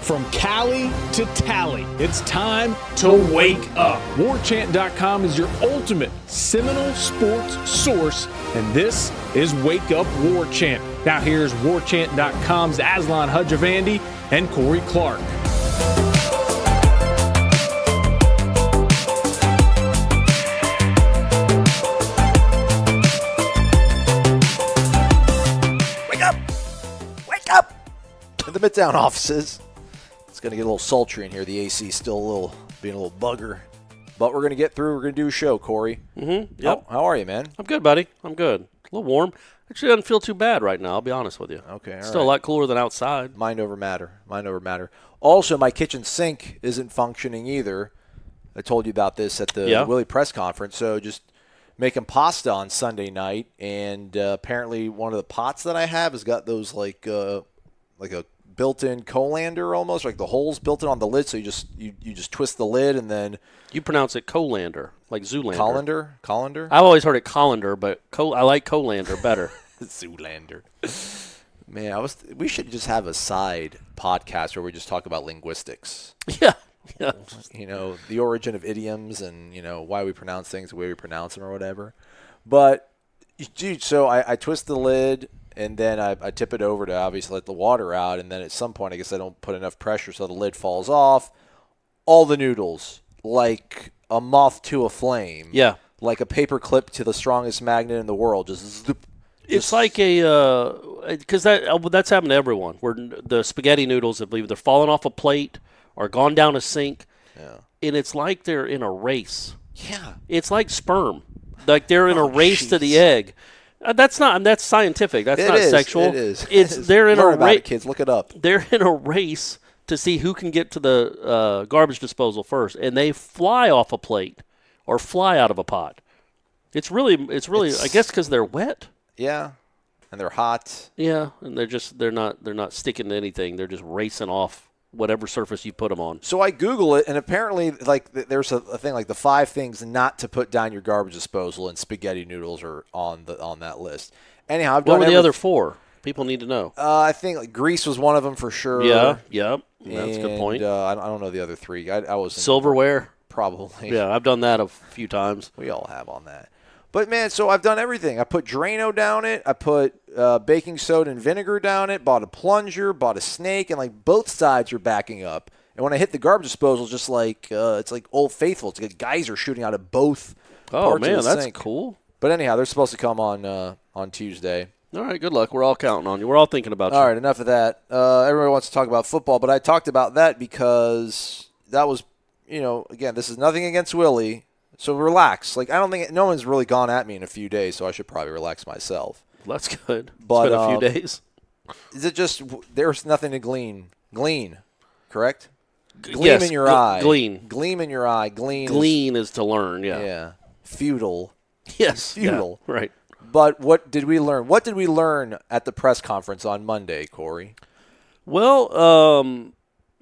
From Cali to Tally, it's time to wake up. WarChant.com is your ultimate Seminole sports source, and this is Wake Up War Chant. Now here's WarChant.com's Aslan Hudjavandi and Corey Clark. Wake up! Wake up! In the Midtown offices. It's going to get a little sultry in here. The AC is still being a little bugger. But we're going to get through. We're going to do a show, Corey. Mm-hmm. Yep. How are you, man? I'm good, buddy. I'm good. A little warm. Actually, doesn't feel too bad right now, I'll be honest with you. Okay, all Still right. a lot cooler than outside. Mind over matter. Mind over matter. Also, my kitchen sink isn't functioning either. I told you about this at the Willie press conference. So just making pasta on Sunday night, and apparently one of the pots that I have has got those like a built-in colander almost, like the holes built in on the lid. So you just twist the lid and then You pronounce it colander, like Zoolander. Colander. I've always heard it colander, but I like colander better. Zoolander. Man, we should just have a side podcast where we just talk about linguistics. Yeah. You know, the origin of idioms and, you know, why we pronounce things the way we pronounce them or whatever. But, dude, so I twist the lid and then I tip it over to obviously let the water out. And then at some point, I guess I don't put enough pressure so the lid falls off. All the noodles, like a moth to a flame. Yeah. Like a paper clip to the strongest magnet in the world. Just zoop. It's like because that's happened to everyone, where the spaghetti noodles have either fallen off a plate or gone down a sink, and it's like they're in a race. Yeah. It's like sperm. Like they're in a race to the egg. That's scientific. That's not sexual. It is. They're in Learn a about race. it, kids. Look it up. They're in a race to see who can get to the garbage disposal first, and they fly off a plate or fly out of a pot. It's really. I guess because they're wet. Yeah, and they're hot. Yeah, and they're not sticking to anything. They're just racing off whatever surface you put them on. So I Google it, and apparently, like, there's a thing like the 5 things not to put down your garbage disposal, and spaghetti noodles are on that list. Anyhow, I've done. What were the other 4? People need to know. I think like grease was one of them for sure. Yeah, yep. That's a good point. I don't know the other 3. I was silverware. Probably. Yeah, I've done that a few times. We all have on that. But, man, so I've done everything. I put Drano down it. I put baking soda and vinegar down it, bought a plunger, bought a snake, and, like, both sides are backing up. And when I hit the garbage disposal, it's just like it's like Old Faithful. It's like a geyser shooting out of both parts of the that's sink. Cool. But, anyhow, they're supposed to come on Tuesday. All right, good luck. We're all counting on you. We're all thinking about you. All right, enough of that. Everybody wants to talk about football, but I talked about that because that was, again, this is nothing against Willie. So relax. Like, I don't think no one's really gone at me in a few days, so I should probably relax myself. That's good. But, it's been a few days. Is it just there's nothing to glean? Glean, correct? Gleam in your eye. Glean. Gleam in your eye. Glean is to learn, yeah. Yeah. Futile. Yes. Futile. Yeah, right. But what did we learn? What did we learn at the press conference on Monday, Corey? Well,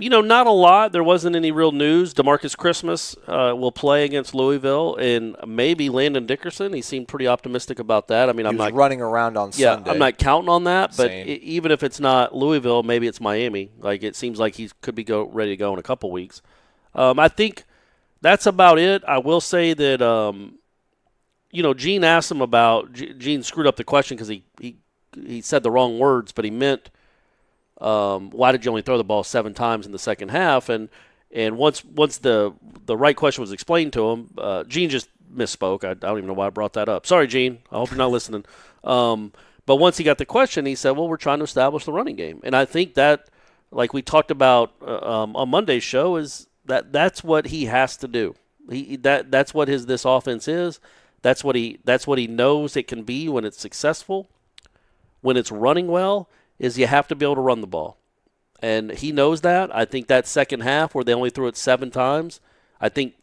not a lot. There wasn't any real news. DeMarcus Christmas will play against Louisville, and maybe Landon Dickerson. He seemed pretty optimistic about that. I mean, I'm not running around on Sunday. I'm not counting on that. But even if it's not Louisville, maybe it's Miami. Like it seems like he could be ready to go in a couple weeks. I think that's about it. I will say that Gene asked him about. Gene screwed up the question because he said the wrong words, but he meant. Why did you only throw the ball 7 times in the second half? And once the right question was explained to him, Gene just misspoke. I don't even know why I brought that up. Sorry, Gene. I hope you're not listening. But once he got the question, he said, well, we're trying to establish the running game. And I think that, like we talked about on Monday's show, is that's what he has to do. That's what this offense is. That's what he knows it can be when it's successful, when it's running well. Is you have to be able to run the ball. And he knows that. I think that second half where they only threw it 7 times, I think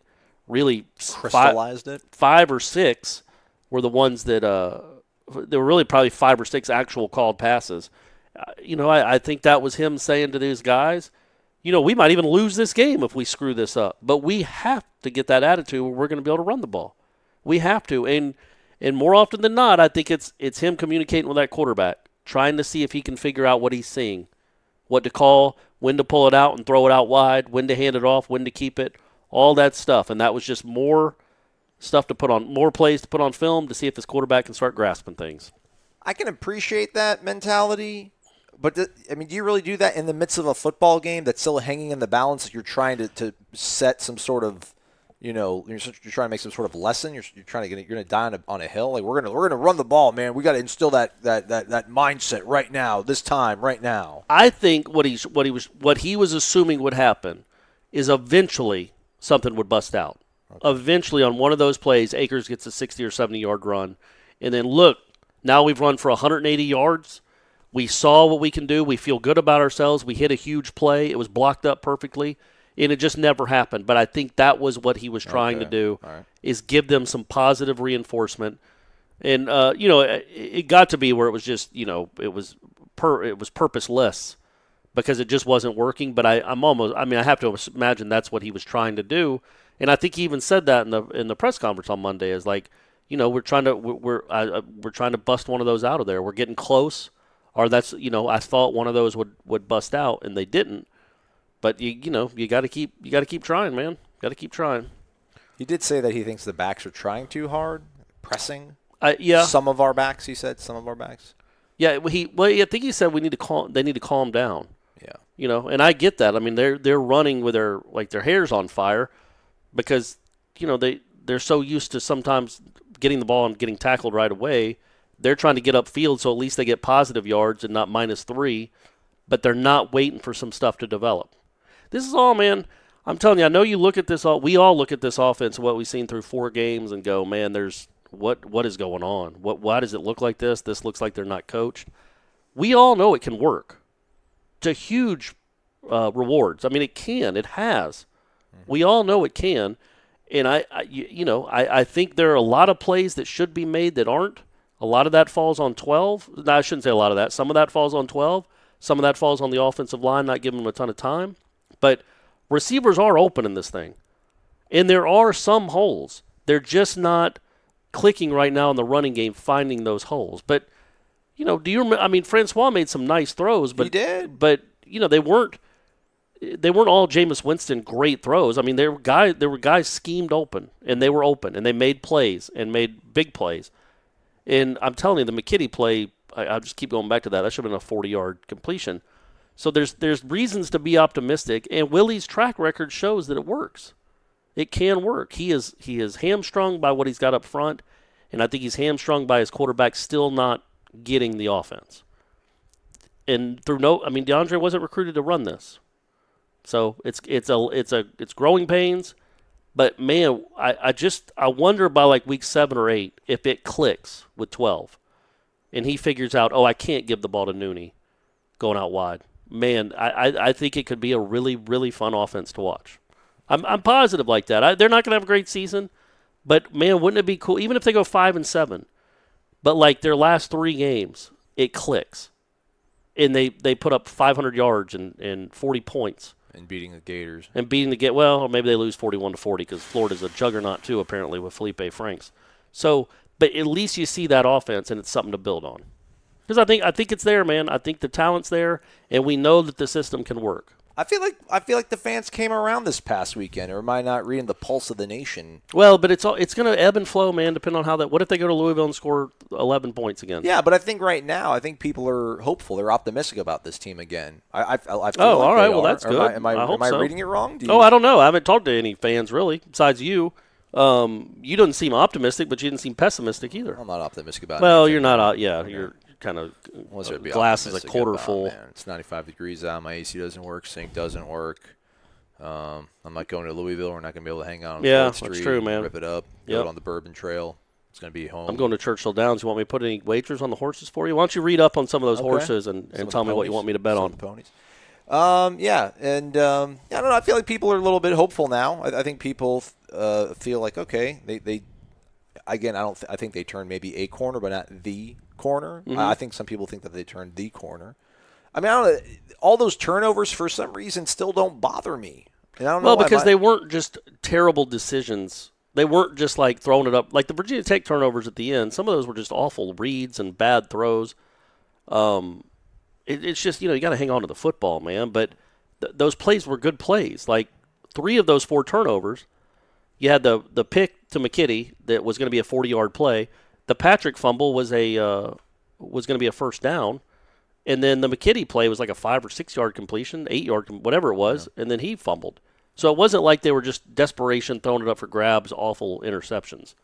really crystallized it. 5 or 6 were the ones that there were really probably 5 or 6 actual called passes. I think that was him saying to these guys, we might even lose this game if we screw this up. But we have to get that attitude where we're going to be able to run the ball. We have to. And more often than not, I think it's him communicating with that quarterback, trying to see if he can figure out what he's seeing. what to call, when to pull it out and throw it out wide, when to hand it off, when to keep it, all that stuff. And that was just more stuff to put on, more plays to put on film to see if this quarterback can start grasping things. I can appreciate that mentality, but do you really do that in the midst of a football game that's still hanging in the balance? You're trying to set some sort of, you're trying to make some sort of lesson. You're trying to you're going to die on a hill. Like we're going to run the ball, man. We got to instill that mindset right now, this time, right now. I think what he was assuming would happen is eventually something would bust out. Okay. Eventually, on one of those plays, Akers gets a 60 or 70-yard run, and then look, now we've run for 180 yards. We saw what we can do. We feel good about ourselves. We hit a huge play. It was blocked up perfectly. And it just never happened. But I think that was what he was trying to do, is give them some positive reinforcement. And, it got to be where it was just, it was purposeless because it just wasn't working. But I have to imagine that's what he was trying to do. And I think he even said that in the press conference on Monday is like, we're trying to bust one of those out of there. We're getting close. Or that's, I thought one of those would bust out, and they didn't. But you got to keep trying, man. Got to keep trying. He did say that he thinks the backs are trying too hard, pressing. Yeah. Some of our backs, he said. Some of our backs. Yeah. I think he said they need to calm down. Yeah. And I get that. I mean, they're running with their hair's on fire because they're so used to sometimes getting the ball and getting tackled right away. They're trying to get upfield so at least they get positive yards and not -3, but they're not waiting for some stuff to develop. This is all, man. I'm telling you, I know you look at this. We all look at this offense and what we've seen through 4 games and go, man, there's what is going on? Why does it look like this? This looks like they're not coached. We all know it can work to huge rewards. I mean, it can. It has. We all know it can. And I think there are a lot of plays that should be made that aren't. A lot of that falls on 12. No, I shouldn't say a lot of that. Some of that falls on 12. Some of that falls on the offensive line, not giving them a ton of time. But receivers are open in this thing. And there are some holes. They're just not clicking right now in the running game, finding those holes. But, do you remember? I mean, Francois made some nice throws. But, he did. But, they weren't all Jameis Winston great throws. I mean, there were guys schemed open, and they were open, and they made plays and made big plays. And I'm telling you, the McKitty play, I'll just keep going back to that. That should have been a 40-yard completion. So there's reasons to be optimistic, and Willie's track record shows that it works. It can work. He is hamstrung by what he's got up front, and I think he's hamstrung by his quarterback still not getting the offense. And DeAndre wasn't recruited to run this, so it's growing pains. But man, I wonder by like week 7 or 8 if it clicks with 12, and he figures out, I can't give the ball to Nooney going out wide. Man, I think it could be a really, really fun offense to watch. I'm positive like that. They're not going to have a great season, but man, wouldn't it be cool even if they go 5-7? But like their last 3 games, it clicks, and they put up 500 yards and 40 points. And beating the Gators. Or maybe they lose 41-40 because Florida's a juggernaut too, apparently, with Felipe Franks. So, but at least you see that offense, and it's something to build on. Because I think it's there, man. I think the talent's there, and we know that the system can work. I feel like the fans came around this past weekend, or am I not reading the pulse of the nation? Well, but it's going to ebb and flow, man, depending on how that. What if they go to Louisville and score 11 points again? Yeah, but I think right now, people are hopeful. They're optimistic about this team again. I feel like all right. Well, are. that's good. Am I reading it wrong? I don't know. I haven't talked to any fans really, besides you. You didn't seem optimistic, but you didn't seem pessimistic either. I'm not optimistic about it. Well, you're not. You're kind of glass is a quarter full. Man. It's 95 degrees out. My AC doesn't work. Sink doesn't work. I'm not going to Louisville. We're not going to be able to hang out on 4th Street. That's true, man. Rip it up. Go it on the Bourbon Trail. It's going to be home. I'm going to Churchill Downs. You want me to put any wagers on the horses for you? Why don't you read up on some of those horses and tell me what you want me to bet on? The ponies. I don't know. I feel like people are a little bit hopeful now. I think people feel like, okay, they again, I think they turned maybe a corner, but not the corner. Mm-hmm. I think some people think that they turned the corner. I mean, I don't know. All those turnovers for some reason still don't bother me. And I don't know why because they weren't just terrible decisions. They weren't just like throwing it up. Like the Virginia Tech turnovers at the end, some of those were just awful reads and bad throws. it's just, you got to hang on to the football, man. But those plays were good plays. Like 3 of those 4 turnovers, you had the pick to McKitty that was going to be a 40-yard play. The Patrick fumble was going to be a first down. And then the McKitty play was like a 5 or 6 yard completion, 8 yard, whatever it was, and then he fumbled. So it wasn't like they were just desperation, throwing it up for grabs, awful interceptions.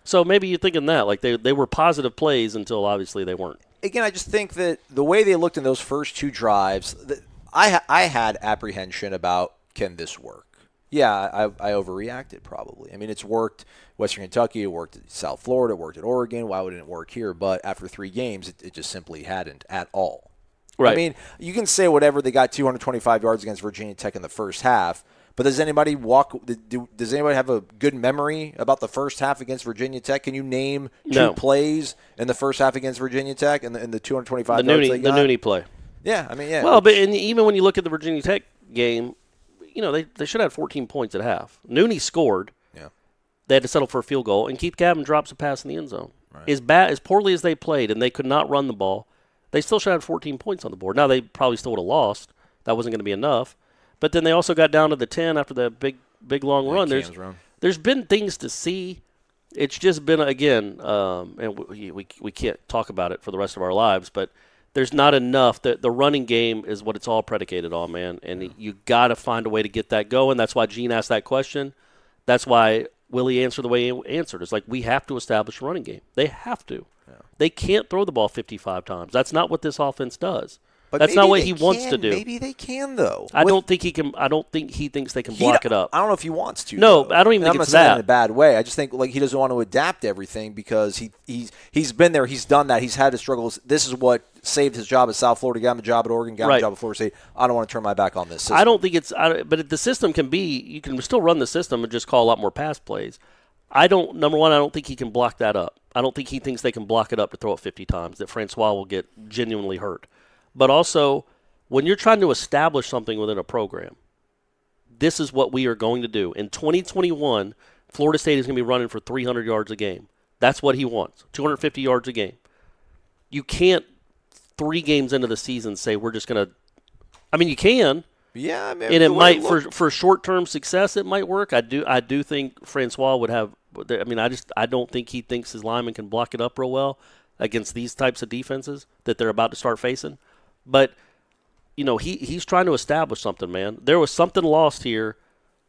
So maybe you're thinking that, like they were positive plays until obviously they weren't. Again, I just think that the way they looked in those first 2 drives, I had apprehension about, can this work? Yeah, I overreacted probably. I mean, it's worked Western Kentucky, it worked at South Florida, it worked at Oregon. Why wouldn't it work here? But after 3 games, it just simply hadn't at all. Right. I mean, you can say whatever. They got 225 yards against Virginia Tech in the first half. But does anybody have a good memory about the first half against Virginia Tech? Can you name 2 plays in the first half against Virginia Tech and the 225 yards they got? The Nooney play. Yeah, I mean, yeah. Well, but even when you look at the Virginia Tech game, they should have 14 points at half. Nooney scored. Yeah. They had to settle for a field goal, and Keith Gavin drops a pass in the end zone. Right. As poorly as they played, and they could not run the ball, they still should have 14 points on the board. Now, they probably still would have lost. That wasn't going to be enough. But then they also got down to the 10 after that big long run. There's been things to see. It's just been, again, and we can't talk about it for the rest of our lives, but there's not enough. The running game is what it's all predicated on, man. And you got to find a way to get that going. That's why Gene asked that question. That's why Willie answered the way he answered. It's like, we have to establish a running game. They have to. Yeah. They can't throw the ball 55 times. That's not what this offense does. But that's not what he wants to do. Maybe they can, though. I don't think he can. I don't think he thinks they can block it up. I don't know if he wants to. No, though. I don't even think it's that. I'm not saying in a bad way. I just think he doesn't want to adapt everything because he's been there. He's done that. He's had his struggles. This is what saved his job at South Florida. Got him a job at Oregon. Got him a job at Florida State. I don't want to turn my back on this system. I don't think it's. But the system can be. You can still run the system and just call a lot more pass plays. Number one, I don't think he can block that up. I don't think he thinks they can block it up to throw it 50 times. That Francois will get genuinely hurt. But also, when you're trying to establish something within a program, this is what we are going to do. In 2021, Florida State is going to be running for 300 yards a game. That's what he wants, 250 yards a game. You can't 3 games into the season say we're just going to – I mean, you can. Yeah, I mean, and it might for short-term success, it might work. I do think Francois would have. I mean, I don't think he thinks his linemen can block it up real well against these types of defenses that they're about to start facing. But he's trying to establish something, man. There was something lost here,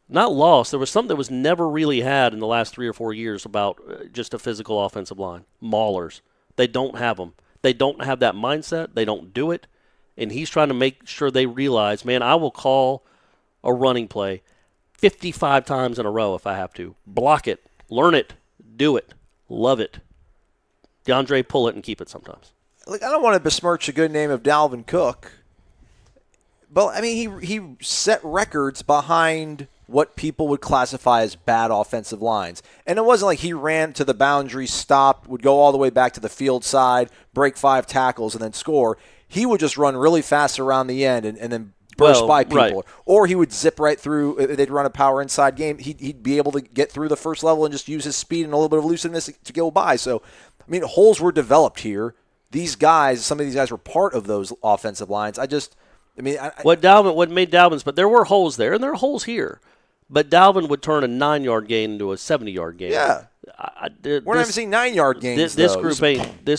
not lost. There was something that was never really had in the last 3 or 4 years about just a physical offensive line. Maulers, they don't have them. They don't have that mindset. They don't do it. And he's trying to make sure they realize, man, I will call a running play 55 times in a row if I have to. Block it. Learn it. Do it. Love it. DeAndre, pull it and keep it sometimes. Look, I don't want to besmirch the good name of Dalvin Cook. But, I mean, he set records behind what people would classify as bad offensive lines. And it wasn't like he ran to the boundary, stopped, would go all the way back to the field side, break 5 tackles, and then score. He would just run really fast around the end and then burst by people. Right. Or he would zip right through. They'd run a power inside game. He'd be able to get through the first level and just use his speed and a little bit of looseness to go by. So, I mean, holes were developed here. These guys, some of these guys were part of those offensive lines. What made Dalvin's, but there were holes there, and there are holes here. But Dalvin would turn a 9-yard gain into a 70-yard gain. Yeah. We're not even seeing 9-yard gains. This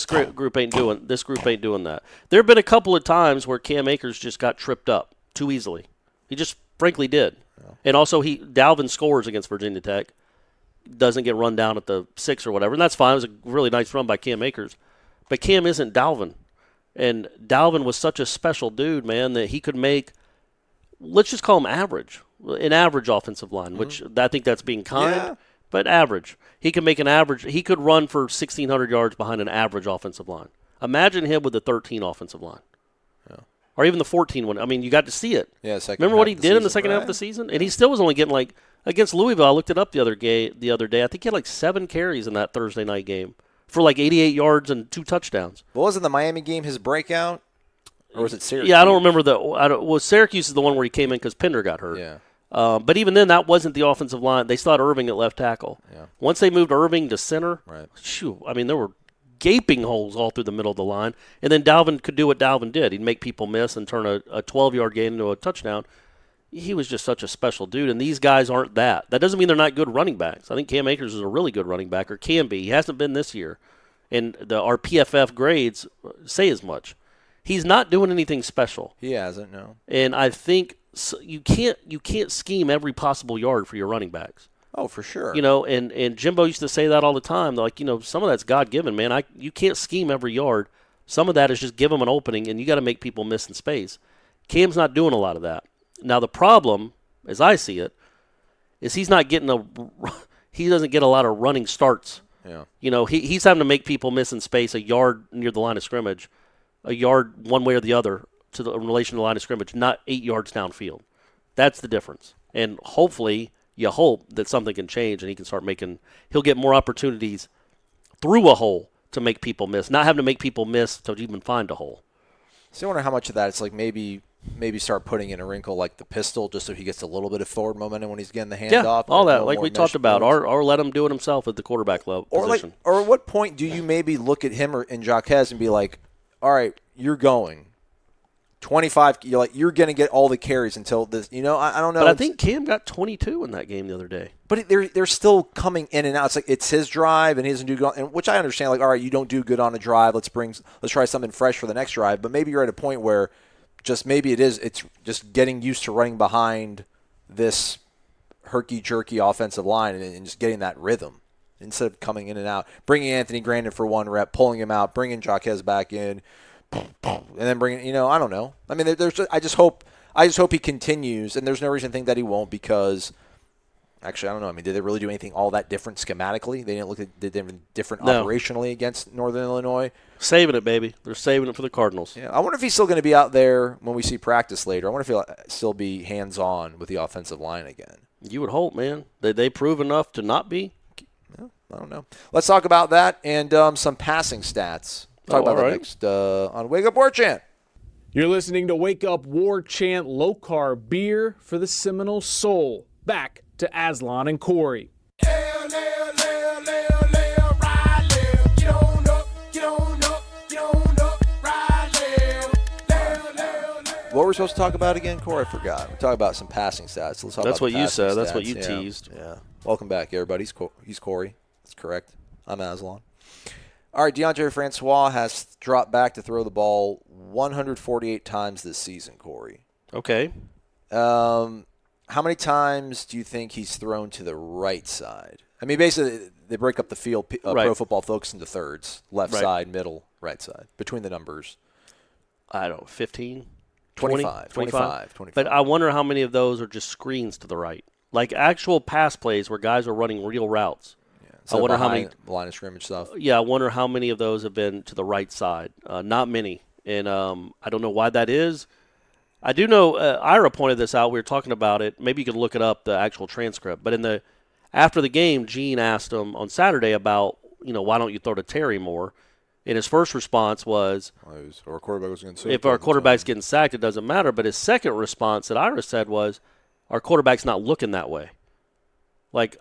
group ain't doing that. There have been a couple of times where Cam Akers just got tripped up too easily. He just frankly did. Yeah. And also Dalvin scores against Virginia Tech. Doesn't get run down at the 6 or whatever, and that's fine. It was a really nice run by Cam Akers. But Cam isn't Dalvin. And Dalvin was such a special dude, man, that he could make, let's just call him average, an average offensive line, which I think that's being kind, but average. He could make an average. He could run for 1,600 yards behind an average offensive line. Imagine him with the 13 offensive line. Yeah. Or even the 14 one. I mean, you got to see it. Yeah, remember what he did in the second half of the season? And he still was only getting against Louisville, I looked it up the other day. I think he had 7 carries in that Thursday night game for 88 yards and 2 touchdowns. What was it, the Miami game, his breakout? Or was it Syracuse? Yeah, I don't remember Syracuse is the one where he came in because Pender got hurt. Yeah. But even then, that wasn't the offensive line. They still had Irving at left tackle. Yeah. Once they moved Irving to center, right. I mean, there were gaping holes all through the middle of the line. And then Dalvin could do what Dalvin did. He'd make people miss and turn a 12-yard gain into a touchdown. He was just such a special dude, and these guys aren't that. That doesn't mean they're not good running backs. I think Cam Akers is a really good running back, or can be. He hasn't been this year. And our PFF grades say as much. He's not doing anything special. He hasn't, no. And I think you can't scheme every possible yard for your running backs. Oh, for sure. And Jimbo used to say that all the time. Like, some of that's God-given, man. You can't scheme every yard. Some of that is just give them an opening, and you got to make people miss in space. Cam's not doing a lot of that. Now, the problem, as I see it, is he doesn't get a lot of running starts. Yeah. He's having to make people miss in space a yard near the line of scrimmage, a yard one way or the other in relation to the line of scrimmage, not 8 yards downfield. That's the difference. And hopefully – you hope that something can change and he can start he'll get more opportunities through a hole to make people miss, not having to make people miss to even find a hole. So I wonder how much of that it's like maybe start putting in a wrinkle like the pistol just so he gets a little bit of forward momentum when he's getting the handoff. Yeah, all that, like we talked about, or let him do it himself at the quarterback level position. Or at what point do you maybe look at him and Jaquez and be like, all right, you're going. 25, you're going to get all the carries until this. I don't know. But I think Cam got 22 in that game the other day. But they're still coming in and out. It's like it's his drive and he doesn't do good, which I understand. Like, all right, you don't do good on a drive. Let's try something fresh for the next drive. But maybe you're at a point where it's just getting used to running behind this herky-jerky offensive line and just getting that rhythm instead of coming in and out. Bringing Anthony Grandin for 1 rep, pulling him out, bringing Jaquez back in. And then bringing, I don't know. I mean, I just hope he continues, and there's no reason to think that he won't because, actually, I don't know. I mean, did they really do anything all that different schematically? They did anything different operationally against Northern Illinois. Saving it, baby. They're saving it for the Cardinals. Yeah, I wonder if he's still going to be out there when we see practice later. I wonder if he'll still be hands-on with the offensive line again. You would hope, man. Did they prove enough to not be? Well, I don't know. Let's talk about that and some passing stats. Talk about that next on Wake Up War Chant. You're listening to Wake Up War Chant, low-carb beer for the Seminole soul. Back to Aslan and Corey. What were we supposed to talk about again, Corey? I forgot. We're talking about some passing stats. Let's talk That's about what you said. Stats. That's what you teased. Yeah. Welcome back, everybody. He's Corey. That's correct. I'm Aslan. All right, DeAndre Francois has dropped back to throw the ball 148 times this season, Corey. Okay. How many times do you think he's thrown to the right side? I mean, basically, they break up the field, Pro Football Focus, into thirds, left side, middle, right side, between the numbers. I don't know, 15? 25. But I wonder how many of those are just screens to the right. Like actual pass plays where guys are running real routes. I wonder how many line of scrimmage stuff. Yeah, I wonder how many of those have been to the right side. Not many, and I don't know why that is. I do know Ira pointed this out. We were talking about it. Maybe you could look it up, the actual transcript. But after the game, Gene asked him on Saturday about why don't you throw to Terry more, and his first response was, our quarterback was getting sacked. If our quarterback's getting sacked, it doesn't matter. But his second response that Ira said was, our quarterback's not looking that way. Like,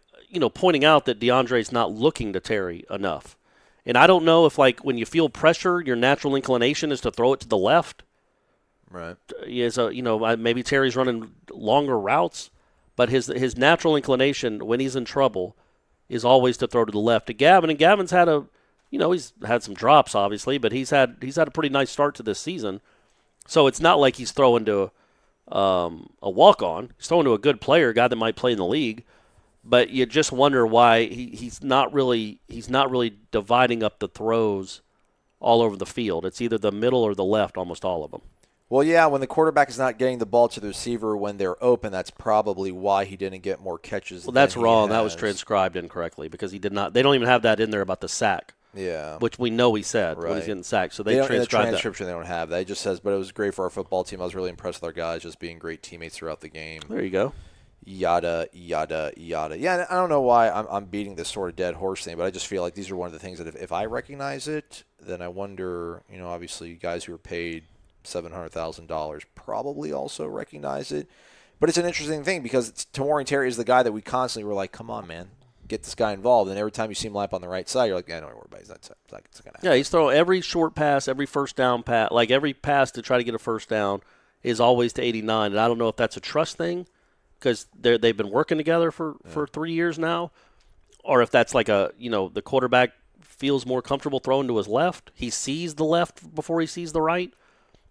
pointing out that DeAndre's not looking to Terry enough. And I don't know if, when you feel pressure, your natural inclination is to throw it to the left. Right. Maybe Terry's running longer routes, but his natural inclination when he's in trouble is always to throw to the left to Gavin. And Gavin's had he's had some drops, obviously, but he's had a pretty nice start to this season. So it's not like he's throwing to a walk-on. He's throwing to a good player, a guy that might play in the league. But you just wonder why he's not really dividing up the throws all over the field. It's either the middle or the left, almost all of them. Well, yeah, when the quarterback is not getting the ball to the receiver when they're open, that's probably why he didn't get more catches. Well, that's wrong. That was transcribed incorrectly because he did not. They don't even have that in there about the sack. Yeah. Which we know he said when he's getting sacked. So they transcribed that. In the transcription, they don't have that. It just says, but it was great for our football team. I was really impressed with our guys just being great teammates throughout the game. There you go. Yada, yada, yada. Yeah, I don't know why I'm beating this sort of dead horse thing, but I just feel like these are one of the things that if I recognize it, then I wonder, obviously guys who are paid $700,000 probably also recognize it. But it's an interesting thing because Tamorri Terry is the guy that we constantly were like, come on, man. get this guy involved. And every time you see him line up on the right side, you're like, yeah, don't worry about it. It's going to happen. Yeah, he's throwing every short pass, every first down pass, like every pass to try to get a first down is always to 89. And I don't know if that's a trust thing because they've been working together for 3 years now, or if that's like the quarterback feels more comfortable throwing to his left. He sees the left before he sees the right.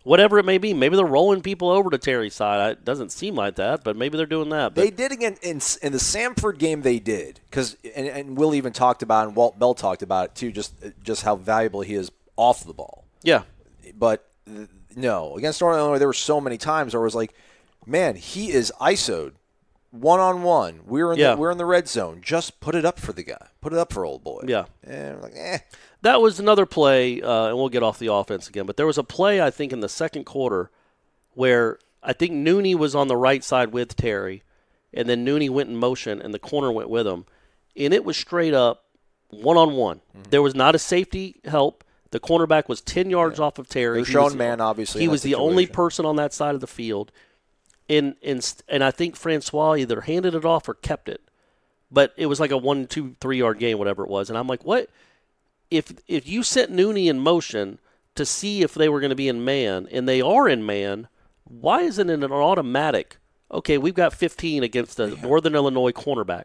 Whatever it may be, maybe they're rolling people over to Terry's side. It doesn't seem like that, but maybe they're doing that. But they did again in the Samford game. They did and Will even talked about it, and Walt Bell talked about it too. Just how valuable he is off the ball. Yeah, but no, against Northern Illinois, there were so many times where it was like, man, he is ISO'd 1-on-1. We're in the red zone. Just put it up for the guy. Put it up for old boy. Yeah, and we're like, That was another play, and we'll get off the offense again, but there was a play, I think, in the second quarter where I think Nooney was on the right side with Terry, and then Nooney went in motion, and the corner went with him. And it was straight up one-on-one. Mm-hmm. There was not a safety help. The cornerback was 10 yards off of Terry. They're showing man, obviously. He was the only person on that side of the field. And I think Francois either handed it off or kept it. But it was like a 1, 2, 3-yard game, whatever it was. And I'm like, what? If you set Nooney in motion to see if they were going to be in man, and they are in man, why isn't it an automatic, okay, we've got 15 against the Northern Illinois cornerback.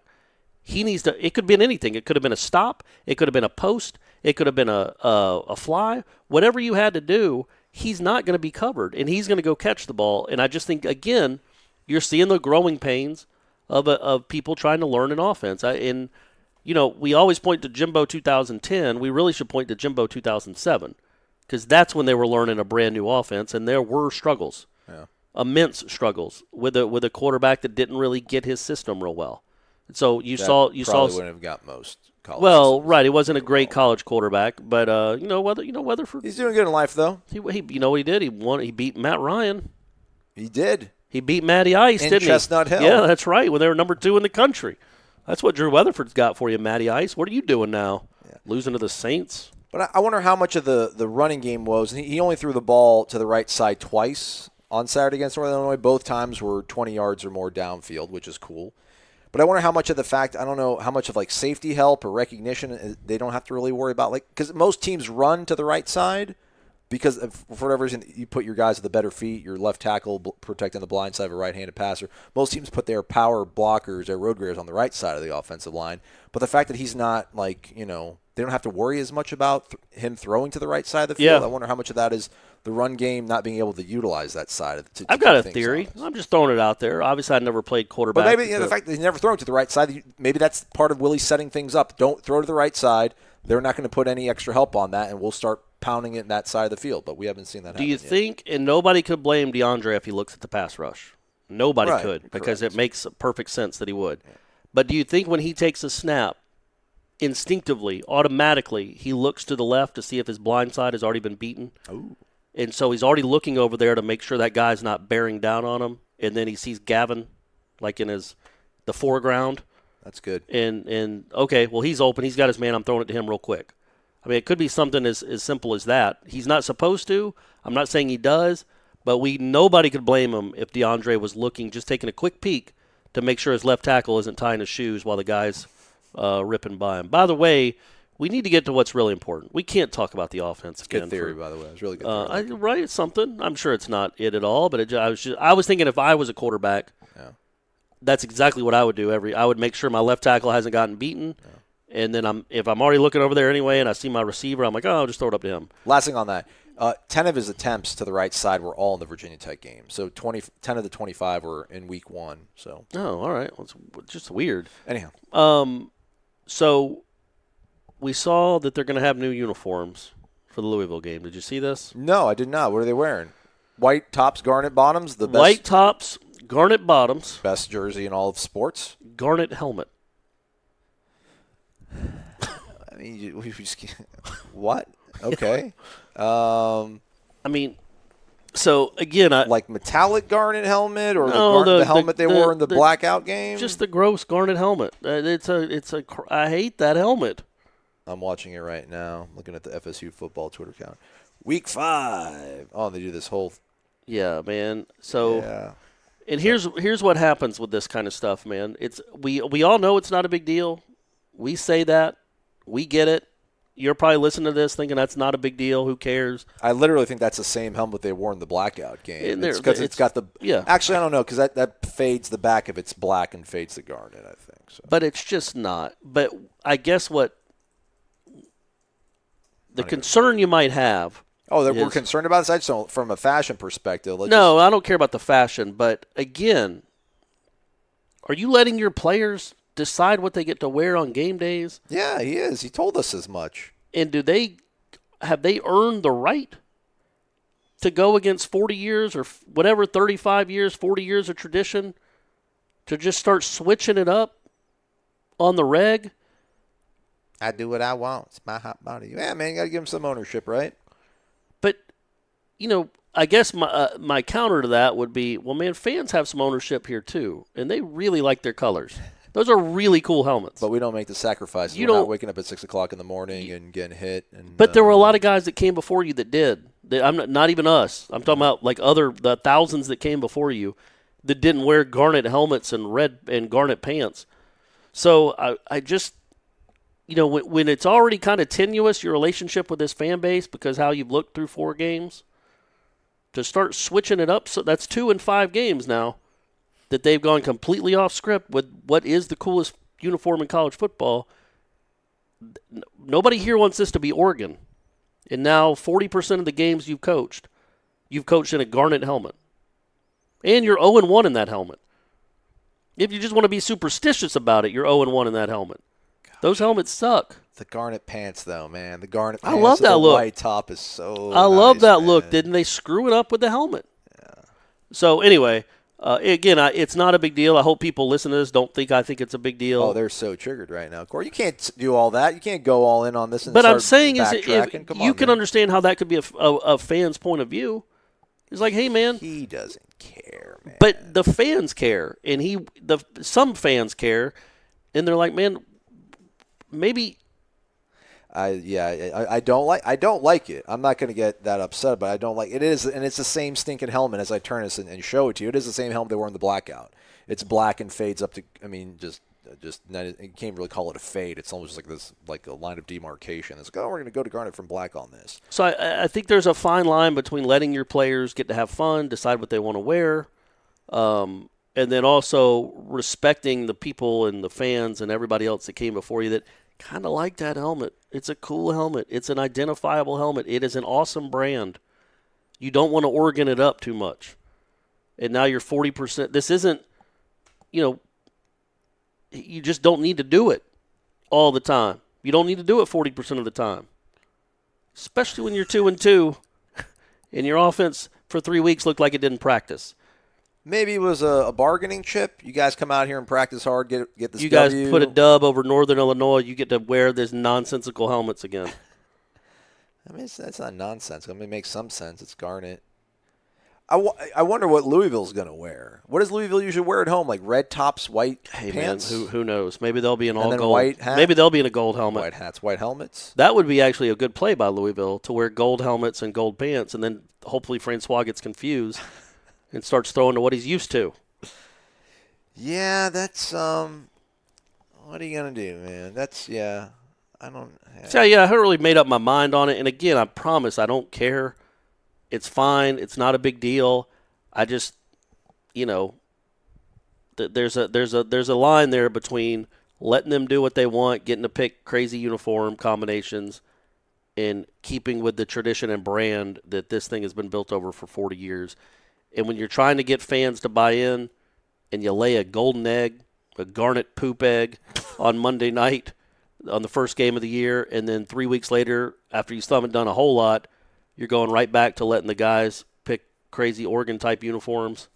He needs to – it could have been anything. It could have been a stop. It could have been a post. It could have been a fly. Whatever you had to do, he's not going to be covered, and he's going to go catch the ball. And I just think, again, you're seeing the growing pains of people trying to learn an offense. We always point to Jimbo 2010. We really should point to Jimbo 2007 because that's when they were learning a brand new offense, and there were struggles, immense struggles with a quarterback that didn't really get his system real well. So you probably wouldn't have got most college. Well, systems. Right, he wasn't a great college quarterback, but Weatherford. He's doing good in life though. He you know what he did? He beat Matt Ryan. He did. He beat Matty Ice, didn't he? Chestnut Hill. Yeah, that's right. When they were number 2 in the country. That's what Drew Weatherford's got for you, Matty Ice. What are you doing now? Yeah. Losing to the Saints? But I wonder how much of the running game was. He only threw the ball to the right side twice on Saturday against Northern Illinois. Both times were 20 yards or more downfield, which is cool. But I wonder how much of the fact, I don't know how much of like safety help or recognition they don't have to really worry about. Like, because most teams run to the right side because for whatever reason you put your guys at the better feet, your left tackle protecting the blind side of a right-handed passer. Most teams put their power blockers, their road graders on the right side of the offensive line. But the fact that he's not like, they don't have to worry as much about him throwing to the right side of the field. Yeah. I wonder how much of that is the run game not being able to utilize that side of the I've got a theory. I'm just throwing it out there. Obviously, I never played quarterback. But maybe the fact that he's never thrown to the right side, maybe that's part of Willie setting things up. Don't throw to the right side. They're not going to put any extra help on that, and we'll start pounding it in that side of the field. But we haven't seen that happen yet. Do you think, and nobody could blame DeAndre if he looks at the pass rush. Nobody could because it makes perfect sense that he would. Yeah. But do you think when he takes a snap, instinctively, automatically, he looks to the left to see if his blind side has already been beaten? Ooh. And so he's already looking over there to make sure that guy's not bearing down on him. And then he sees Gavin, like in the foreground. That's good. And okay, well, he's open. He's got his man. I'm throwing it to him real quick. I mean, it could be something as simple as that. He's not supposed to. I'm not saying he does. But nobody could blame him if DeAndre was looking, just taking a quick peek to make sure his left tackle isn't tying his shoes while the guy's ripping by him. By the way, we need to get to what's really important. We can't talk about the offense again. Good theory, by the way. It's really good theory. Right, it's something. I'm sure it's not it at all, but I was thinking if I was a quarterback, that's exactly what I would do. I would make sure my left tackle hasn't gotten beaten, and then if I'm already looking over there anyway and I see my receiver, I'm like, I'll just throw it up to him. Last thing on that. 10 of his attempts to the right side were all in the Virginia Tech game. So 10 of the 25 were in week 1. So. Oh, all right. Well, it's just weird. Anyhow. So we saw that they're going to have new uniforms for the Louisville game. Did you see this? No, I did not. What are they wearing? White tops, garnet bottoms? The best. White tops, garnet bottoms. Best jersey in all of sports? Garnet helmet. I mean, we just what? Okay. I mean, so again, like metallic garnet helmet or the helmet they wore in the blackout game. Just the gross garnet helmet. I hate that helmet. I'm watching it right now. Looking at the FSU football Twitter account. Week 5. Oh, they do this whole. Yeah, man. So, and here's what happens with this kind of stuff, man. We all know it's not a big deal. We say that. We get it. You're probably listening to this thinking that's not a big deal. Who cares? I literally think that's the same helmet they wore in the blackout game. It's because it's got the – yeah. Actually, I don't know because that fades the back if it's black and fades the garnet, I think. So. But it's just not. But I guess what the concern you might have – we're concerned about this? I just don't, from a fashion perspective. I don't care about the fashion. But, again, are you letting your players – decide what they get to wear on game days? Yeah, he is. He told us as much. And have they earned the right to go against 40 years or whatever, 35 years, 40 years of tradition, to just start switching it up on the reg? I do what I want. It's my hot body. Yeah, man, you got to give him some ownership, right? But, I guess my counter to that would be, well, man, fans have some ownership here too, and they really like their colors. Those are really cool helmets. But we don't make the sacrifices. We're not waking up at 6 o'clock in the morning and getting hit. But there were a lot of guys that came before you that did. I'm not even us. I'm talking about like the thousands that came before you that didn't wear garnet helmets and red and garnet pants. So I just, when it's already kind of tenuous, your relationship with this fan base because how you've looked through 4 games, to start switching it up. So that's 2 and 5 games now that they've gone completely off script with what is the coolest uniform in college football. Nobody here wants this to be Oregon. And now 40% of the games you've coached in a garnet helmet. And you're 0-1 in that helmet. If you just want to be superstitious about it, you're 0-1 in that helmet. Gosh. Those helmets suck. The garnet pants, though, man. The garnet pants. I love that look. The white top is so I love that look. Didn't they screw it up with the helmet? Yeah. So, anyway, again, it's not a big deal. I hope people listen to this don't think I think it's a big deal. Oh, they're so triggered right now. Corey, you can't do all that. You can't go all in on this and but start I'm saying is if you can understand how that could be a fan's point of view. It's like, hey, man. He doesn't care, man. But the fans care, and some fans care, and they're like, man, maybe. I don't like it. I'm not going to get that upset, but I don't like it. Is, and it's the same stinking helmet as I turn this and show it to you. It is the same helmet they wore in the blackout. It's black and fades up to. I mean, just you can't really call it a fade. It's almost like this, like a line of demarcation. It's like, oh, we're going to go to garnet from black on this. So I think there's a fine line between letting your players get to have fun, decide what they want to wear, and then also respecting the people and the fans and everybody else that came before you that kind of like that helmet. It's a cool helmet. It's an identifiable helmet. It is an awesome brand. You don't want to Oregon it up too much. And now you're 40%. This isn't, you just don't need to do it all the time. You don't need to do it 40% of the time. Especially when you're 2-2 and your offense for 3 weeks looked like it didn't practice. Maybe it was a bargaining chip. You guys come out here and practice hard, get this. You guys put a dub over Northern Illinois. You get to wear this nonsensical helmets again. I mean, that's not nonsense. I mean, it makes some sense. It's garnet. I wonder what Louisville's going to wear. What does Louisville usually wear at home? Like red tops, white pants? Man, who knows? Maybe they'll be in all gold. White hat? Maybe they'll be in a gold helmet. White hats, white helmets. That would be actually a good play by Louisville to wear gold helmets and gold pants, and then hopefully Francois gets confused and starts throwing to what he's used to. Yeah, that's what are you gonna do, man? That's I don't. Yeah. So I haven't really made up my mind on it. And again, I promise I don't care. It's fine. It's not a big deal. I just, there's a line there between letting them do what they want, getting to pick crazy uniform combinations, and keeping with the tradition and brand that this thing has been built over for 40 years. And when you're trying to get fans to buy in and you lay a golden egg, a garnet poop egg on Monday night on the first game of the year, and then 3 weeks later, after you still haven't done a whole lot, you're going right back to letting the guys pick crazy Oregon-type uniforms.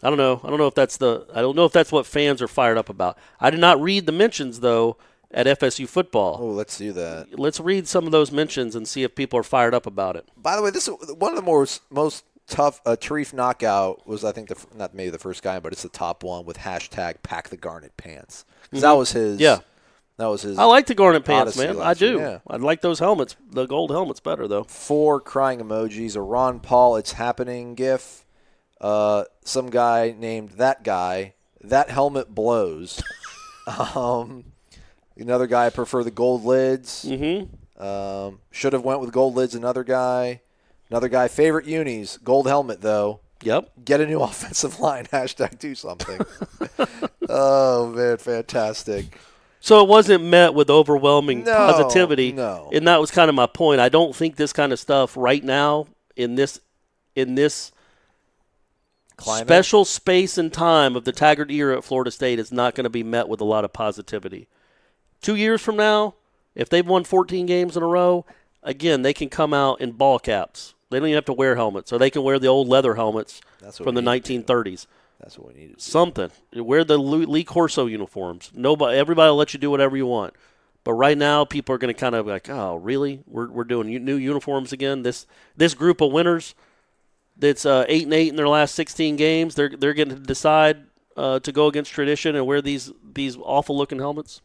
I don't know. I don't know if that's what fans are fired up about. I did not read the mentions, though, at FSU football. Oh, let's do that. Let's read some of those mentions and see if people are fired up about it. By the way, this is one of the most tough. Tarif Knockout was, I think, not maybe the first guy, but it's the top one with hashtag Pack the Garnet Pants. Because that was his. Yeah. That was his. I like the garnet pants, man. I do. Yeah. I like those helmets, the gold helmets better, though. 4 crying emojis, a Ron Paul "It's Happening" gif, some guy named That Guy, That Helmet Blows, Another guy I prefer the gold lids. Mm-hmm. Should have went with gold lids. Another guy, favorite unis. Gold helmet, though. Yep. Get a new offensive line. # do something. Oh, man, fantastic. So it wasn't met with overwhelming positivity. No. And that was kind of my point. I don't think this kind of stuff right now in this Climate? Special space and time of the Taggart era at Florida State is not going to be met with a lot of positivity. 2 years from now, if they've won 14 games in a row, again, they can come out in ball caps. They don't even have to wear helmets, or they can wear the old leather helmets from the 1930s. That's what we need to do. Something. Wear the Lee Corso uniforms. Everybody will let you do whatever you want. But right now, people are going to kind of like, oh, really? We're doing new uniforms again? This group of winners that's 8-8 in their last 16 games, they're going to decide to go against tradition and wear these awful-looking helmets?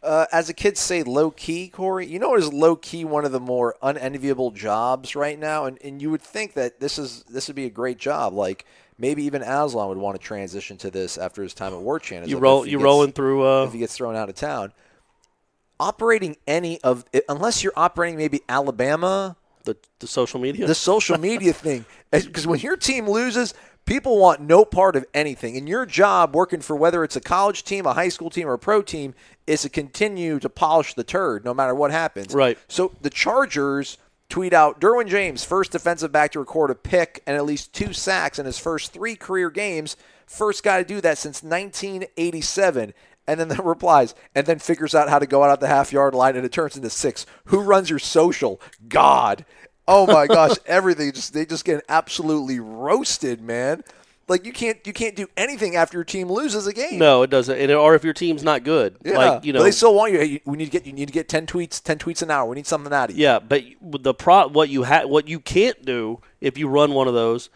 As the kids say, low-key, Corey, you know what is low-key one of the more unenviable jobs right now? And you would think that this would be a great job. Like, maybe even Aslan would want to transition to this after his time at War Chant. Rolling through if he gets thrown out of town. Operating unless you're operating maybe Alabama. The social media? The social media thing. Because when your team loses, people want no part of anything. And your job, working for whether it's a college team, a high school team, or a pro team, is to continue to polish the turd no matter what happens. Right. So the Chargers tweet out, Derwin James, first defensive back to record a pick and at least 2 sacks in his first 3 career games. First guy to do that since 1987. And then the replies, and then figures out how to go out the half-yard line, and it turns into 6. Who runs your social? God. Oh, my gosh, everything. They just get absolutely roasted, man. Like, you can't do anything after your team loses a game. No, it doesn't. Or if your team's not good. Yeah, like, but they still want you. Hey, you need to get 10 tweets an hour. We need something out of you. Yeah, but what you can't do if you run one of those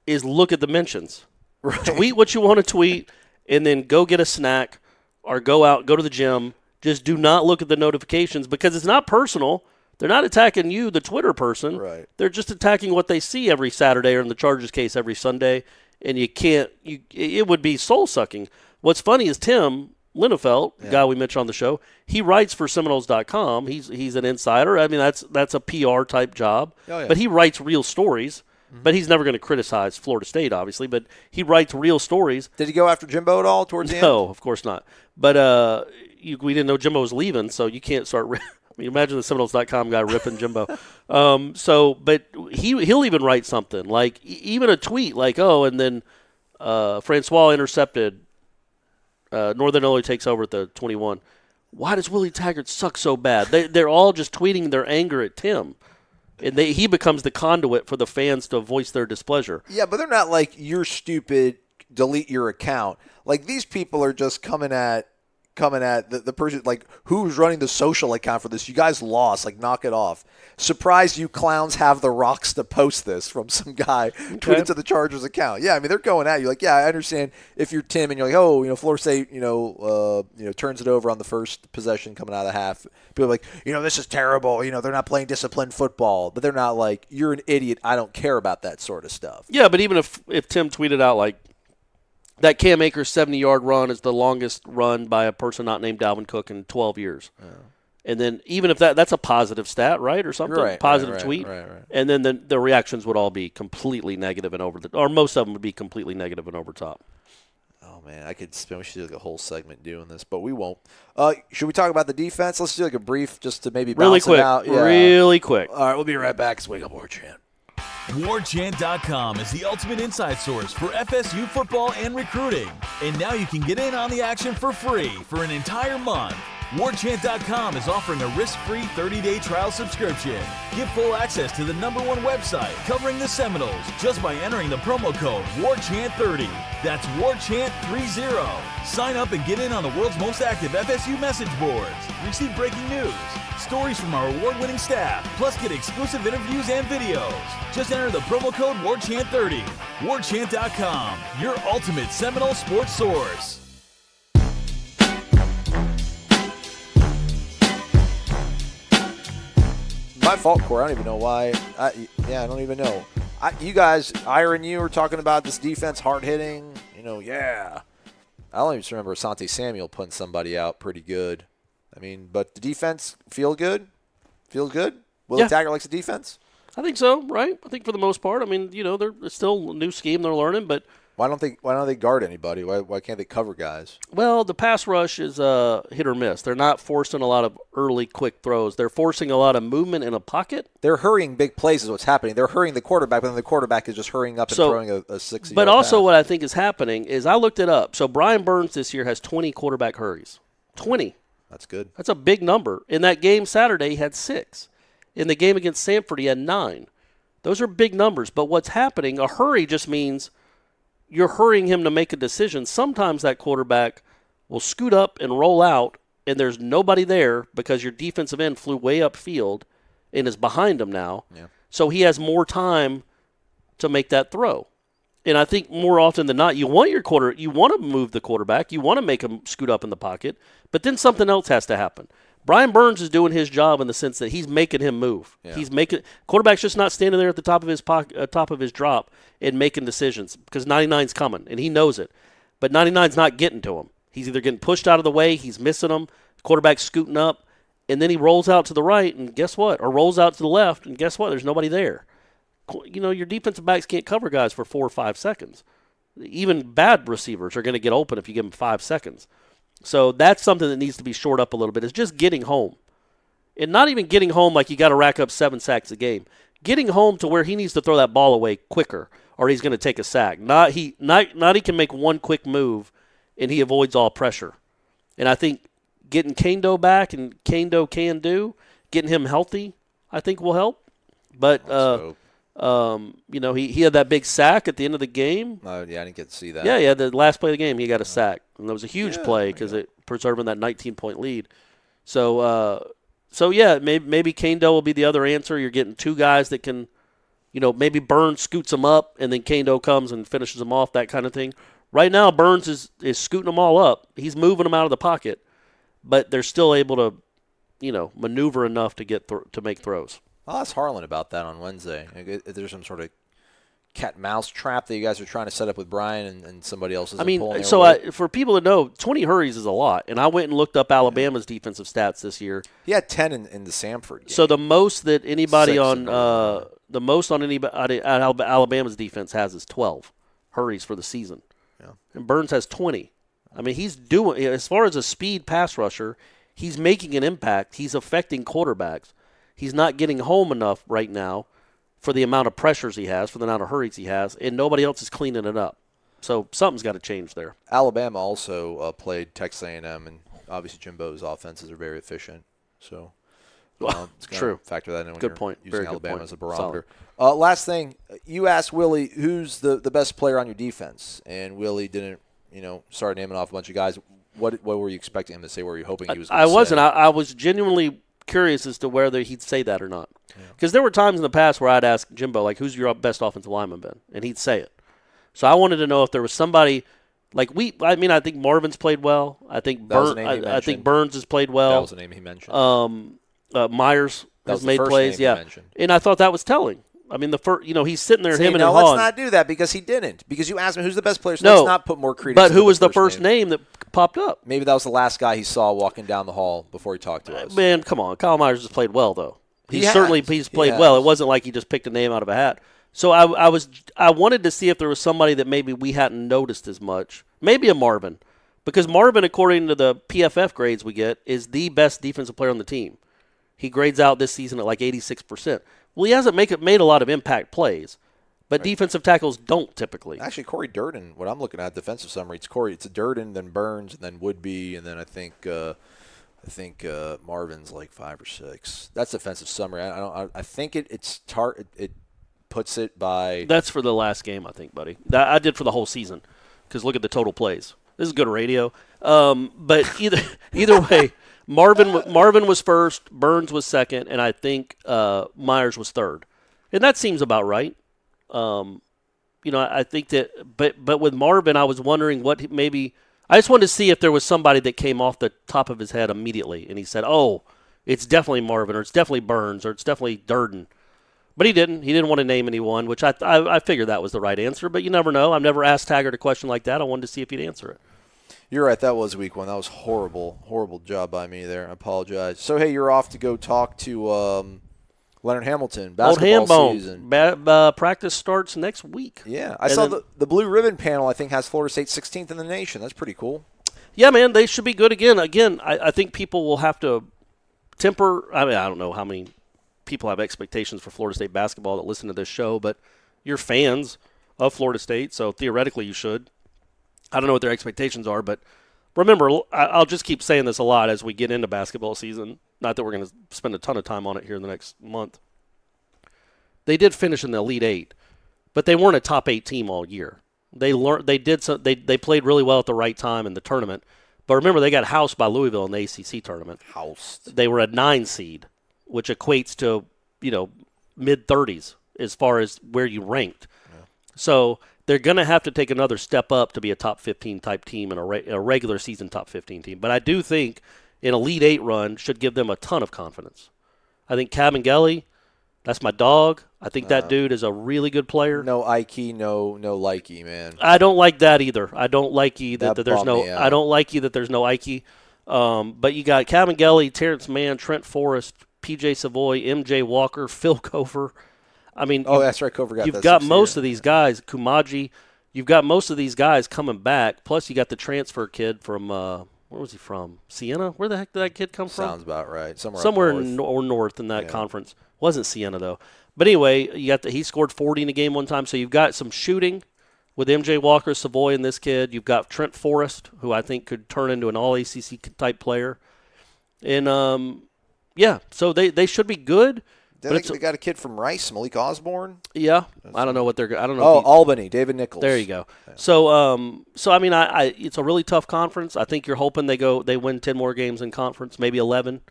is look at the mentions. Right. Tweet what you want to tweet, and then go get a snack or go to the gym. Just do not look at the notifications because it's not personal. They're not attacking you, the Twitter person. Right. They're just attacking what they see every Saturday, or in the Chargers case every Sunday, and it would be soul-sucking. What's funny is Tim Linnefelt, the guy we mentioned on the show, he writes for Seminoles.com. He's an insider. I mean, that's a PR-type job. Oh, yeah. But he writes real stories. Mm-hmm. But he's never going to criticize Florida State, obviously. But he writes real stories. Did he go after Jimbo at all towards the end? No, of course not. But we didn't know Jimbo was leaving, so you can't start imagine the Seminoles.com guy ripping Jimbo. But he'll even write something, like even a tweet like, and then Francois intercepted. Northern Illinois takes over at the 21. Why does Willie Taggart suck so bad? They're all just tweeting their anger at Tim. And he becomes the conduit for the fans to voice their displeasure. Yeah, but they're not like, you're stupid, delete your account. Like, these people are just coming at the person, like, who's running the social account for this? You guys lost. Like, knock it off. Surprised you clowns have the rocks to post this from some guy tweeted to the Chargers account. Yeah, I mean, they're going at you. Like, yeah, I understand if you're Tim and you're like, Florida State, turns it over on the first possession coming out of the half. People are like, this is terrible. They're not playing disciplined football. But they're not like, you're an idiot. I don't care about that sort of stuff. Yeah, but even if Tim tweeted out, like, that Cam Akers 70-yard run is the longest run by a person not named Dalvin Cook in 12 years. Yeah. And then even if that's a positive stat, right, or something, positive tweet, right. And then the reactions would all be completely negative and or most of them would be completely negative and over top. Oh, man, we should do like a whole segment doing this, but we won't. Should we talk about the defense? Let's do like a brief just to maybe bounce it out. Yeah. Really quick. All right, we'll be right back. It's Wake Up War Chant. WarChant.com is the ultimate inside source for FSU football and recruiting. And now you can get in on the action for free for an entire month. WarChant.com is offering a risk-free 30-day trial subscription. Get full access to the #1 website covering the Seminoles just by entering the promo code WarChant30. That's WarChant30. Sign up and get in on the world's most active FSU message boards. Receive breaking news, stories from our award-winning staff, plus get exclusive interviews and videos. Just enter the promo code WarChant30. WarChant.com, your ultimate Seminole sports source. My fault, Corey. I don't even know why. I don't even know. You guys, Ira and you were talking about this defense, hard hitting. Yeah. I don't even remember Asante Samuel putting somebody out pretty good. I mean, but the defense feel good? Feels good? Willie Taggart likes the defense? I think so, right? I think for the most part. I mean, they're still a new scheme they're learning, but why don't they guard anybody? Why can't they cover guys? Well, the pass rush is hit or miss. They're not forcing a lot of early quick throws. They're forcing a lot of movement in a pocket. They're hurrying big plays is what's happening. They're hurrying the quarterback, but then the quarterback is just hurrying up and throwing a 60-yard But also pass. what I think is happening is I looked it up. So Brian Burns this year has 20 quarterback hurries. 20. That's good. That's a big number. In that game Saturday, he had 6. In the game against Samford, he had 9. Those are big numbers. But what's happening, a hurry just means you're hurrying him to make a decision. Sometimes that quarterback will scoot up and roll out, and there's nobody there because your defensive end flew way upfield and is behind him now. Yeah. So he has more time to make that throw. And I think more often than not, you want to move the quarterback, you want to make him scoot up in the pocket, but then something else has to happen. Brian Burns is doing his job in the sense that he's making him move. Yeah. Quarterback's just not standing there at the top of his top of his drop and making decisions because 99's coming and he knows it. But 99's not getting to him. He's either getting pushed out of the way, he's missing him, quarterback's scooting up, and then he rolls out to the right and guess what? Or rolls out to the left and guess what? There's nobody there. Your defensive backs can't cover guys for 4 or 5 seconds. Even bad receivers are going to get open if you give them 5 seconds. So that's something that needs to be shored up a little bit. It's just getting home. And not even getting home like you got to rack up 7 sacks a game. Getting home to where he needs to throw that ball away quicker or he's going to take a sack. Not he can make one quick move and he avoids all pressure. And I think getting Kendo back and Kendo can do, getting him healthy, I think will help. But he had that big sack at the end of the game. Yeah, I didn't get to see that. Yeah, the last play of the game, he got a sack. And that was a huge play because it preserving that 19-point lead. So maybe Kendo will be the other answer. You're getting 2 guys that can, maybe Burns scoots them up and then Kendo comes and finishes them off, that kind of thing. Right now, Burns is scooting them all up. He's moving them out of the pocket, but they're still able to, maneuver enough to get to make throws. I'll ask Harlan about that on Wednesday. If there's some sort of cat-mouse trap that you guys are trying to set up with Brian and somebody else isn't pulling their for people to know, 20 hurries is a lot. And I went and looked up Alabama's defensive stats this year. He had 10 in the Samford game. So the most that anybody anybody at Alabama's defense has is 12 hurries for the season. Yeah. And Burns has 20. I mean, he's doing, as far as a speed pass rusher, he's making an impact. He's affecting quarterbacks. He's not getting home enough right now for the amount of pressures he has, for the amount of hurries he has, and nobody else is cleaning it up. So something's got to change there. Alabama also played Texas A&M, and obviously Jimbo's offenses are very efficient. So it's true. Factor that in when good you're point. using Very Alabama good point. as a barometer. Last thing, you asked Willie who's the best player on your defense, and Willie didn't start naming off a bunch of guys. What were you expecting him to say? What were you hoping he was going to say? I wasn't. I was genuinely curious as to whether he'd say that or not. Because there were times in the past where I'd ask Jimbo, who's your best offensive lineman been? And he'd say it. So I wanted to know if there was somebody I think Marvin's played well. I think Burns has played well. That was the name he mentioned. Myers has made plays, yeah. And I thought that was telling. I mean, he's sitting there, him and Hahn. Let's not do that because he didn't. Because you asked him who's the best player, so let's not put more credence. But who was the first name that popped up? Maybe that was the last guy he saw walking down the hall before he talked to us. Man, come on. Kyle Myers has played well, though. He's played well. It wasn't like he just picked a name out of a hat. So I wanted to see if there was somebody that maybe we hadn't noticed as much. Maybe a Marvin. Because Marvin, according to the PFF grades we get, is the best defensive player on the team. He grades out this season at 86%. Well, he hasn't made a lot of impact plays, but defensive tackles don't typically. Actually, Corey Durden, what I'm looking at, defensive summary, it's Durden, then Burns, and then Woodby, and then I think Marvin's 5 or 6. That's defensive summary. I think it puts it by. That's for the last game, I think, buddy. I did for the whole season because look at the total plays. This is good radio. But either way. Marvin was first, Burns was second, and I think Myers was third. And that seems about right. I think that but with Marvin, I was wondering I just wanted to see if there was somebody that came off the top of his head immediately, and he said, oh, it's definitely Marvin, or it's definitely Burns, or it's definitely Durden. But he didn't. He didn't want to name anyone, which I figured that was the right answer, but you never know. I've never asked Taggart a question like that. I wanted to see if he'd answer it. You're right. That was week 1. That was horrible job by me there. I apologize. So, hey, you're off to go talk to Leonard Hamilton. Basketball season. Practice starts next week. Yeah. I saw the Blue Ribbon panel, I think, has Florida State 16th in the nation. That's pretty cool. Yeah, man, they should be good again. Again, I think people will have to temper. I mean, I don't know how many people have expectations for Florida State basketball that listen to this show, but you're fans of Florida State, so theoretically you should. I don't know what their expectations are, but remember, I'll just keep saying this a lot as we get into basketball season. Not that we're going to spend a ton of time on it here in the next month. They did finish in the Elite Eight, but they weren't a top 8 team all year. They played really well at the right time in the tournament. But remember, they got housed by Louisville in the ACC tournament. Housed. They were a 9 seed, which equates to, mid-30s as far as where you ranked. Yeah. So they're going to have to take another step up to be a top 15 type team and a regular season top 15 team. But I do think an Elite Eight run should give them a ton of confidence. I think Kabengele, that's my dog. I think that dude is a really good player. No Ike, no likey, man. I don't like that either. I don't like that there's no. I don't like that there's no Ike. But you got Kabengele, Terrence Mann, Trent Forrest, P.J. Savoy, M.J. Walker, Phil Cover. I mean, that's right. Cover got. You've got most of these guys, Kumaji. You've got most of these guys coming back. Plus, you got the transfer kid from where was he from? Siena. Where the heck did that kid come from? Sounds about right. Somewhere north in that conference. Wasn't Siena though. But anyway, he scored 40 in a game one time. So you've got some shooting with M.J. Walker, Savoy, and this kid. You've got Trent Forrest, who I think could turn into an all-ACC type player. And, so they should be good. They got a kid from Rice, Malik Osborne. Yeah, I don't know what they're. I don't know. Albany, David Nichols. There you go. Yeah. So I mean, it's a really tough conference. I think you're hoping they win 10 more games in conference, maybe 11,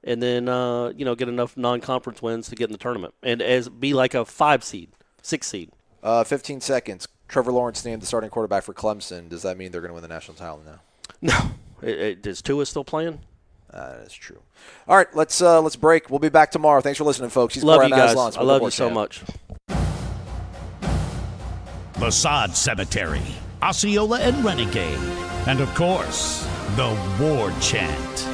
and then get enough non-conference wins to get in the tournament and be like a 5 seed, 6 seed. 15 seconds. Trevor Lawrence named the starting quarterback for Clemson. Does that mean they're going to win the national title now? No. Is Tua still playing? That's true. All right, let's break. We'll be back tomorrow. Thanks for listening, folks. Love you guys. I love you so much. The Sod Cemetery, Osceola and Renegade, and of course, the War Chant.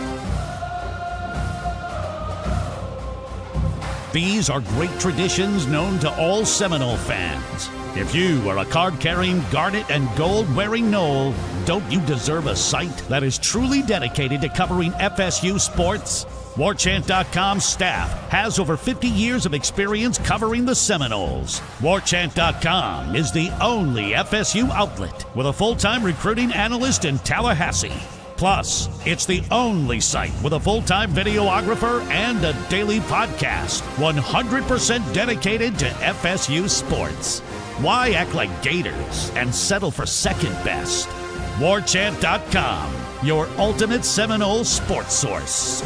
These are great traditions known to all Seminole fans. If you are a card-carrying, garnet and gold-wearing Nole, don't you deserve a site that is truly dedicated to covering FSU sports? WarChant.com's staff has over 50 years of experience covering the Seminoles. WarChant.com is the only FSU outlet with a full-time recruiting analyst in Tallahassee. Plus, it's the only site with a full-time videographer and a daily podcast, 100% dedicated to FSU sports. Why act like Gators and settle for second best? WarChant.com, your ultimate Seminole sports source.